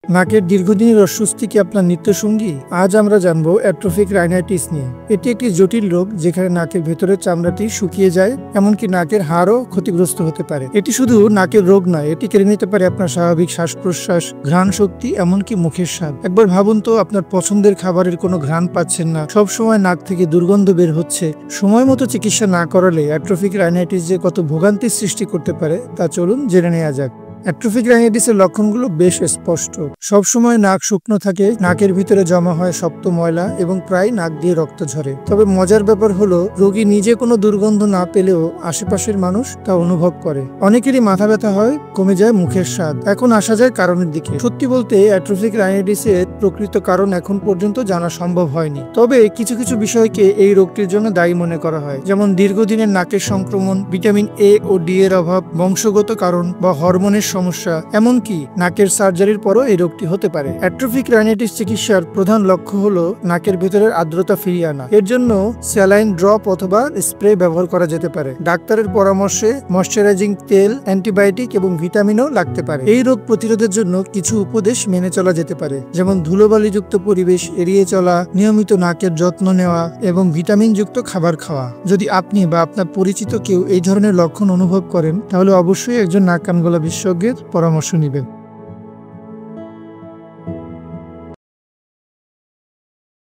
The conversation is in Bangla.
নাকের দীর্ঘদিনের অস্বস্তি কি আপনার নিত্যসঙ্গী? আজ আমরা জানবো অ্যাট্রোফিক রাইনাইটিস নিয়ে। এটি একটি জটিল রোগ যেখানে নাকের ভেতরের চামড়াটি শুকিয়ে যায়, এমনকি নাকের হাড়ও ক্ষতিগ্রস্ত হতে পারে। এটি শুধু নাকের রোগ নয়, এটি কেড়ে নিতে পারে আপনার স্বাভাবিক শ্বাস প্রশ্বাস, ঘ্রাণ শক্তি, এমনকি মুখের স্বাদ। একবার ভাবুন তো, আপনার পছন্দের খাবারের কোনো ঘ্রাণ পাচ্ছেন না, সব সময় নাক থেকে দুর্গন্ধ বের হচ্ছে। সময় মতো চিকিৎসা না করালে অ্যাট্রোফিক রাইনাইটিস যে কত ভোগান্তির সৃষ্টি করতে পারে তা চলুন জেনে নেওয়া যাক। অ্যাট্রোফিক রাইনাইটিসের লক্ষণগুলো বেশ স্পষ্ট। সবসময় নাক শুকনো থাকে, নাকের ভিতরে জমা হয় শক্ত ময়লা এবং প্রায় নাক দিয়ে রক্ত ঝরে। তবে মজার ব্যাপার হলো, রোগী নিজে কোনো দুর্গন্ধ না পেলেও আশেপাশের মানুষ তা অনুভব করে। অনেকেরই মাথা ব্যথা হয়, কমে যায় মুখের স্বাদ। এখন আসা যায় কারণের দিকে। সত্যি বলতে অ্যাট্রোফিক রাইনাইটিসের প্রকৃত কারণ এখন পর্যন্ত জানা সম্ভব হয়নি। তবে কিছু কিছু বিষয়কে এই রোগটির জন্য দায়ী মনে করা হয়, যেমন দীর্ঘদিনের নাকের সংক্রমণ, ভিটামিন এ ও ডি এর অভাব, বংশগত কারণ বা হরমোনের সমস্যা, এমনকি নাকের সার্জারির পরও এই রোগটি হতে পারে। অ্যাট্রোফিক রাইনাইটিস চিকিৎসার প্রধান লক্ষ্য হলো নাকের ভেতরের আর্দ্রতা ফিরিয়ে আনা। এর জন্য স্যালাইন ড্রপ অথবা স্প্রে ব্যবহার করা যেতে পারে। ডাক্তারের পরামর্শে ময়শ্চারাইজিং তেল, অ্যান্টিবায়োটিক এবং ভিটামিনও লাগতে পারে। এই রোগ প্রতিরোধের জন্য কিছু উপদেশ মেনে চলা যেতে পারে, যেমন ধুলোবালিযুক্ত পরিবেশ এড়িয়ে চলা, নিয়মিত নাকের যত্ন নেওয়া এবং ভিটামিনযুক্ত খাবার খাওয়া। যদি আপনি বা আপনার পরিচিত কেউ এই ধরনের লক্ষণ অনুভব করেন, তাহলে অবশ্যই একজন নাক কান গলা বিশেষজ্ঞের পরামর্শ নেবেন।